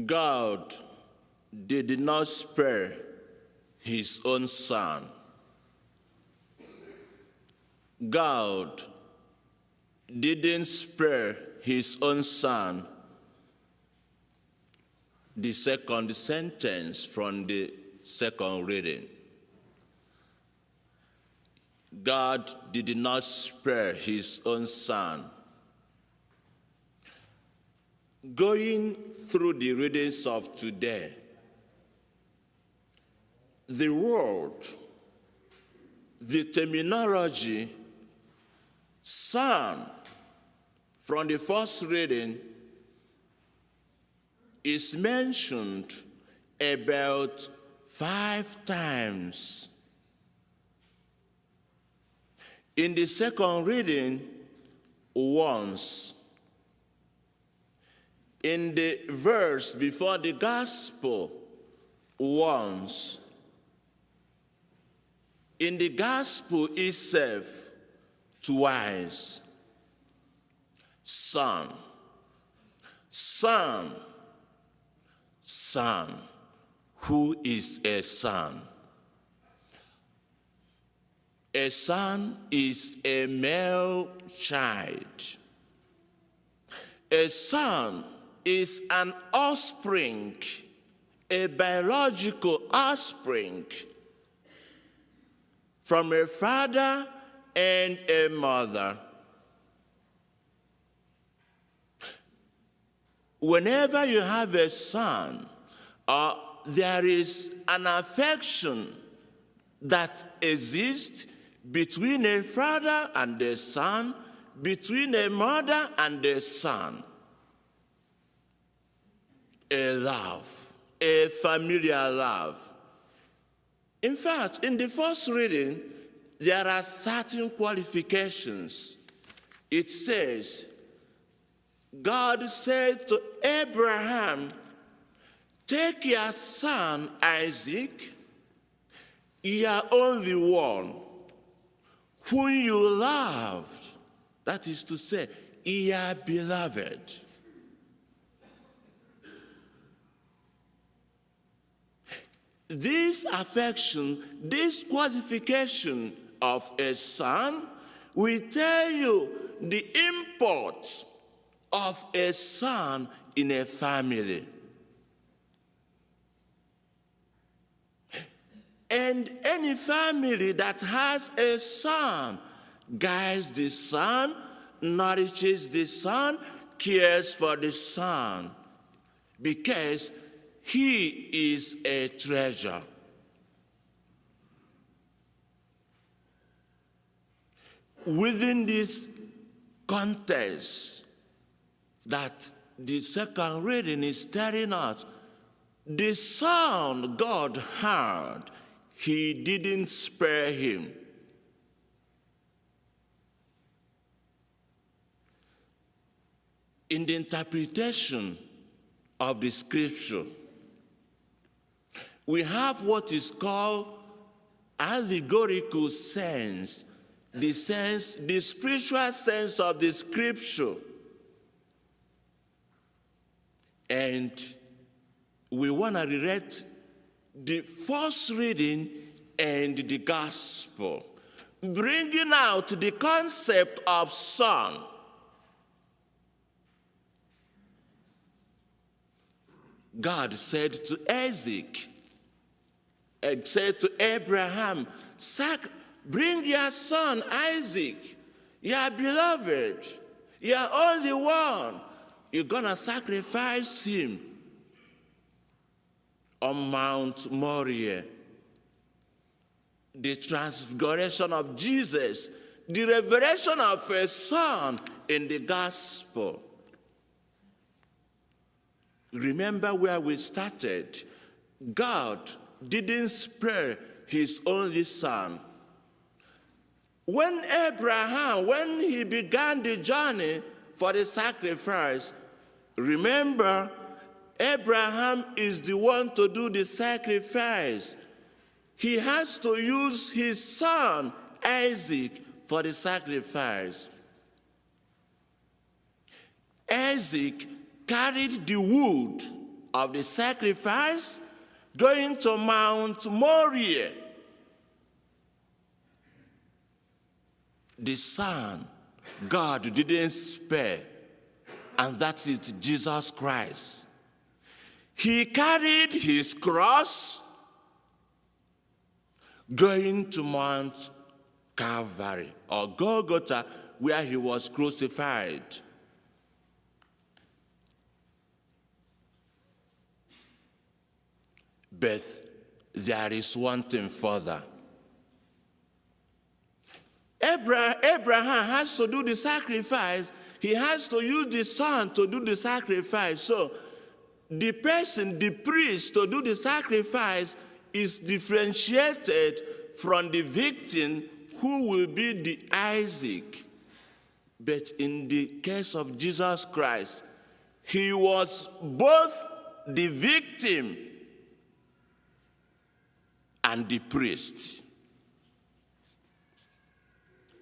God did not spare his own son. God didn't spare his own son. The second sentence from the second reading. God did not spare his own son. Going through the readings of today, the word, the terminology, son, from the first reading, is mentioned about 5 times. In the second reading, once. In the verse before the gospel, once. In the gospel itself, twice. Son, son, son. Who is a son? A son is a male child. A son is an offspring, a biological offspring from a father and a mother. Whenever you have a son, there is an affection that exists between a father and a son, between a mother and a son. A love, a familiar love. In fact, in the first reading, there are certain qualifications. It says, God said to Abraham, take your son Isaac, your only one, whom you loved, that is to say, your beloved. This affection, this qualification of a son will tell you the import of a son in a family. And any family that has a son guides the son, nourishes the son, cares for the son, because he is a treasure. Within this context that the second reading is telling us, the son God had, he didn't spare him. In the interpretation of the scripture, we have what is called allegorical sense, the spiritual sense of the scripture. And we want to read the first reading and the gospel, bringing out the concept of son. God said to Isaac, said to Abraham, bring your son Isaac, your beloved, your only one. You're going to sacrifice him on Mount Moriah. The transfiguration of Jesus, the revelation of a son in the gospel. Remember where we started. God didn't spare his only son. When he began the journey for the sacrifice, remember, Abraham is the one to do the sacrifice. He has to use his son, Isaac, for the sacrifice. Isaac carried the wood of the sacrifice, going to Mount Moriah, the Son, God didn't spare, and that is Jesus Christ. He carried his cross going to Mount Calvary, or Golgotha, where he was crucified. But there is one thing further. Abraham has to do the sacrifice. He has to use the son to do the sacrifice. So the person, the priest, to do the sacrifice is differentiated from the victim, who will be the Isaac. But in the case of Jesus Christ, he was both the victim and the priest.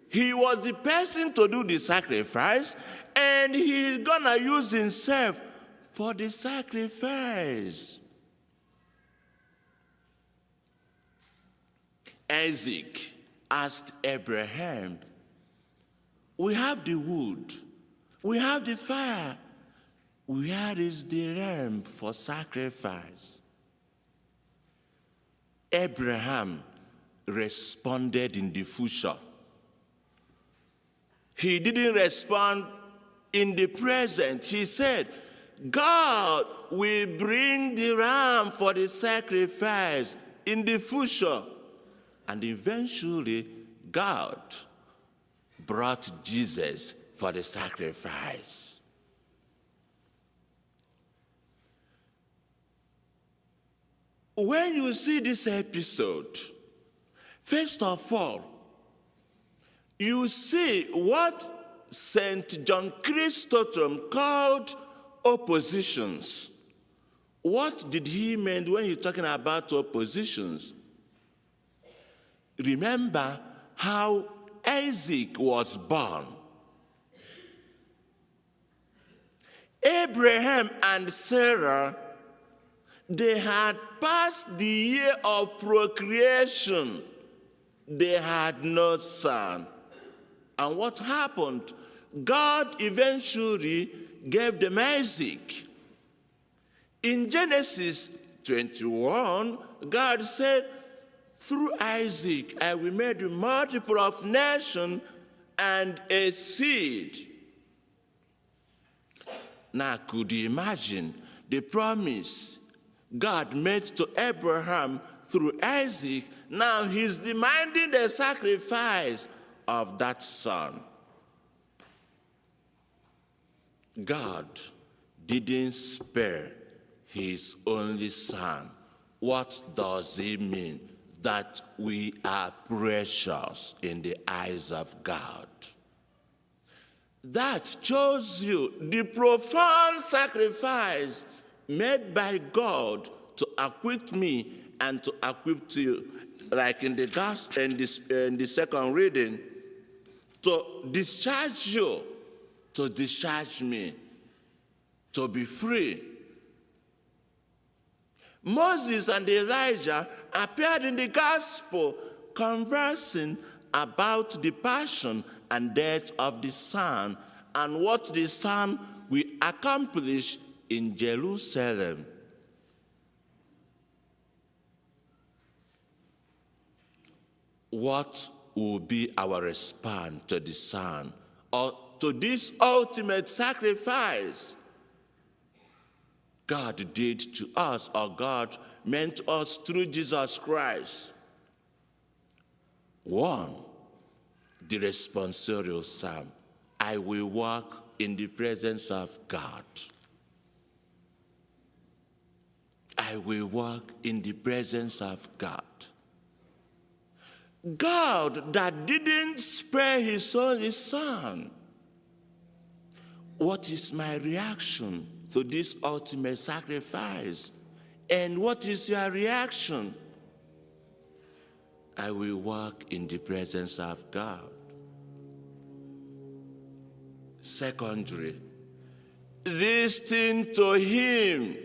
He was the person to do the sacrifice, and he's gonna use himself for the sacrifice. Isaac asked Abraham, we have the wood, we have the fire, where is the ram for sacrifice? Abraham responded in the future. He didn't respond in the present. He said, God will bring the ram for the sacrifice in the future. And eventually, God brought Jesus for the sacrifice. When you see this episode, first of all, you see what St. John Chrysostom called oppositions. What did he mean when he's talking about oppositions? Remember how Isaac was born. Abraham and Sarah, they had passed the year of procreation. They had no son. And what happened? God eventually gave them Isaac. In Genesis 21, God said, through Isaac I will make a multitude of nations and a seed. Now, could you imagine the promise God made to Abraham through Isaac? Now he's demanding the sacrifice of that son. God didn't spare his only son. What does it mean? That we are precious in the eyes of God. That shows you the profound sacrifice made by God to equip me and to equip you, like in the gospel, in the second reading, to discharge you, to discharge me, to be free. Moses and Elijah appeared in the gospel conversing about the passion and death of the Son and what the Son will accomplish in Jerusalem. What will be our response to the Son, or to this ultimate sacrifice God did to us, or God meant to us through Jesus Christ? One, the responsorial psalm, I will walk in the presence of God. I will walk in the presence of God. God that didn't spare his only son. What is my reaction to this ultimate sacrifice? And what is your reaction? I will walk in the presence of God. Secondly, listen to him.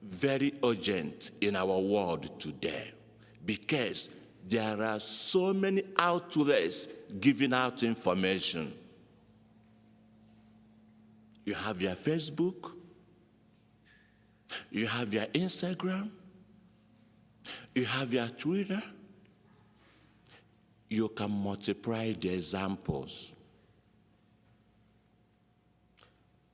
very urgent in our world today because there are so many outlets giving out information. You have your Facebook, you have your Instagram, you have your Twitter. You can multiply the examples.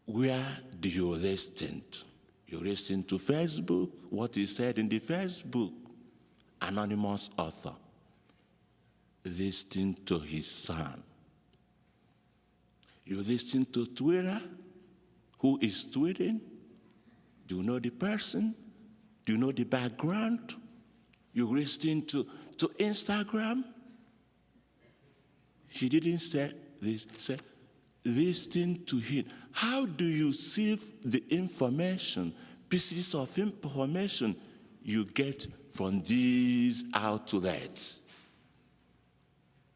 Where do you listen to? You listen to Facebook, what is said in the Facebook, anonymous author, listening to his son. You listen to Twitter, who is tweeting? Do you know the person? Do you know the background? You listen to Instagram? He didn't say this, say, listen to him. How do you sieve the information, pieces of information you get from these outlets?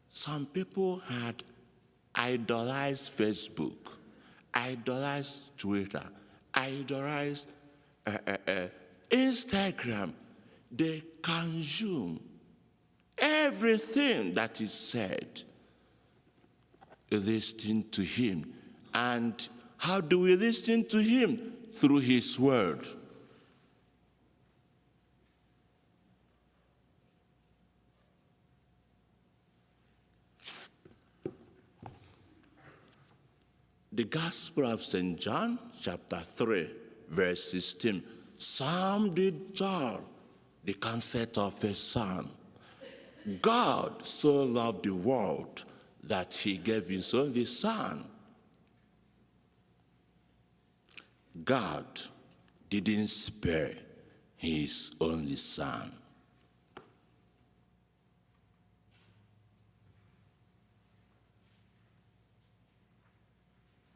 Some people had idolized Facebook, idolized Twitter, idolized Instagram. They consume everything that is said. Listen to him. And how do we listen to him? Through his word. The Gospel of St. John, chapter 3, verse 16. Some did doubt the concept of a son. God so loved the world that he gave his only son. God didn't spare his only son.